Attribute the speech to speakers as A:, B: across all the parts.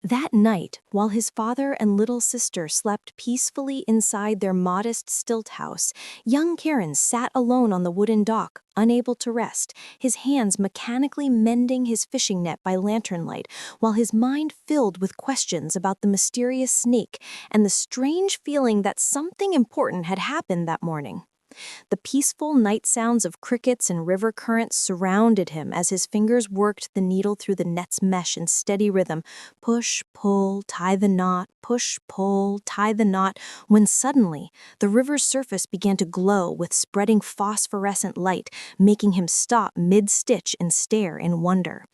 A: That night, while his father and little sister slept peacefully inside their modest stilt house, young Kiran sat alone on the wooden dock, unable to rest, his hands mechanically mending his fishing net by lantern light, while his mind filled with questions about the mysterious snake and the strange feeling that something important had happened that morning. The peaceful night sounds of crickets and river currents surrounded him as his fingers worked the needle through the net's mesh in steady rhythm. Push, pull, tie the knot, push, pull, tie the knot, when suddenly the river's surface began to glow with spreading phosphorescent light, making him stop mid-stitch and stare in wonder.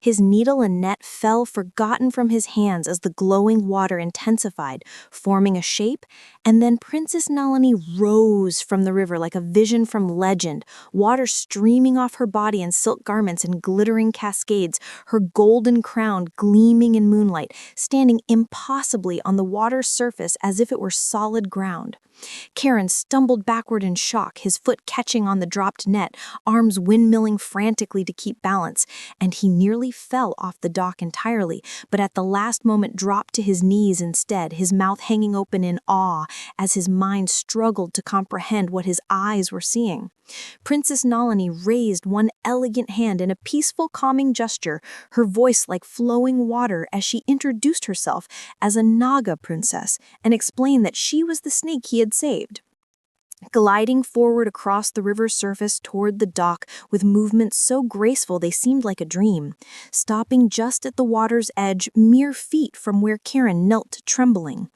A: His needle and net fell forgotten from his hands as the glowing water intensified, forming a shape, and then Princess Nalini rose from the river like a vision from legend, water streaming off her body in silk garments and glittering cascades, her golden crown gleaming in moonlight, standing impossibly on the water's surface as if it were solid ground. Kiran stumbled backward in shock, his foot catching on the dropped net, arms windmilling frantically to keep balance, and he nearly fell off the dock entirely, but at the last moment dropped to his knees instead, his mouth hanging open in awe as his mind struggled to comprehend what his eyes were seeing. Princess Nalini raised one elegant hand in a peaceful, calming gesture, her voice like flowing water as she introduced herself as a Naga princess and explained that she was the snake he had saved. Gliding forward across the river's surface toward the dock with movements so graceful they seemed like a dream, stopping just at the water's edge, mere feet from where Kiran knelt trembling.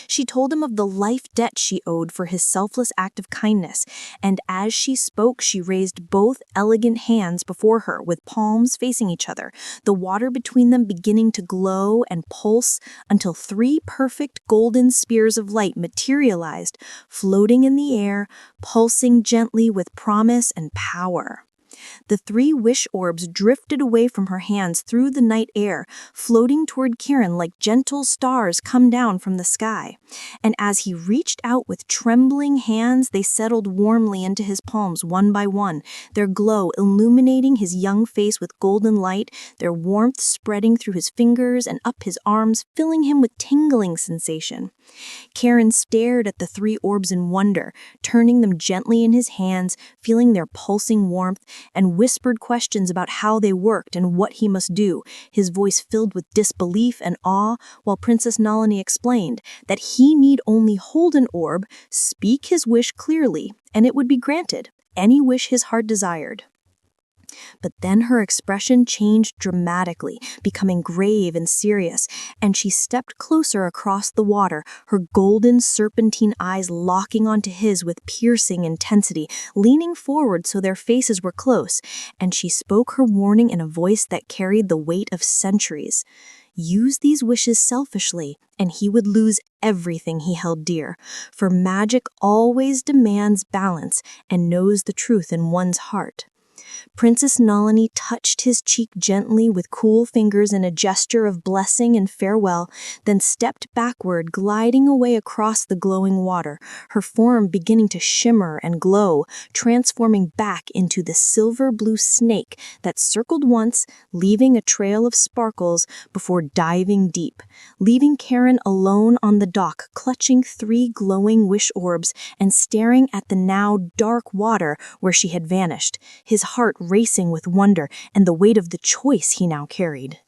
A: She told him of the life debt she owed for his selfless act of kindness, and as she spoke she raised both elegant hands before her with palms facing each other, the water between them beginning to glow and pulse until three perfect golden spears of light materialized, floating in the air, pulsing gently with promise and power. The three wish-orbs drifted away from her hands through the night air, floating toward Kiran like gentle stars come down from the sky. And as he reached out with trembling hands, they settled warmly into his palms one by one, their glow illuminating his young face with golden light, their warmth spreading through his fingers and up his arms, filling him with tingling sensation. Kiran stared at the three orbs in wonder, turning them gently in his hands, feeling their pulsing warmth, and whispered questions about how they worked and what he must do, his voice filled with disbelief and awe, while Princess Nalini explained that he need only hold an orb, speak his wish clearly, and it would be granted, any wish his heart desired. But then her expression changed dramatically, becoming grave and serious, and she stepped closer across the water, her golden serpentine eyes locking onto his with piercing intensity, leaning forward so their faces were close, and she spoke her warning in a voice that carried the weight of centuries. Use these wishes selfishly, and he would lose everything he held dear, for magic always demands balance and knows the truth in one's heart. Princess Nalini touched his cheek gently with cool fingers in a gesture of blessing and farewell, then stepped backward, gliding away across the glowing water, her form beginning to shimmer and glow, transforming back into the silver-blue snake that circled once, leaving a trail of sparkles before diving deep, leaving Kiran alone on the dock, clutching three glowing wish orbs and staring at the now dark water where she had vanished, his heart racing with wonder and the weight of the choice he now carried.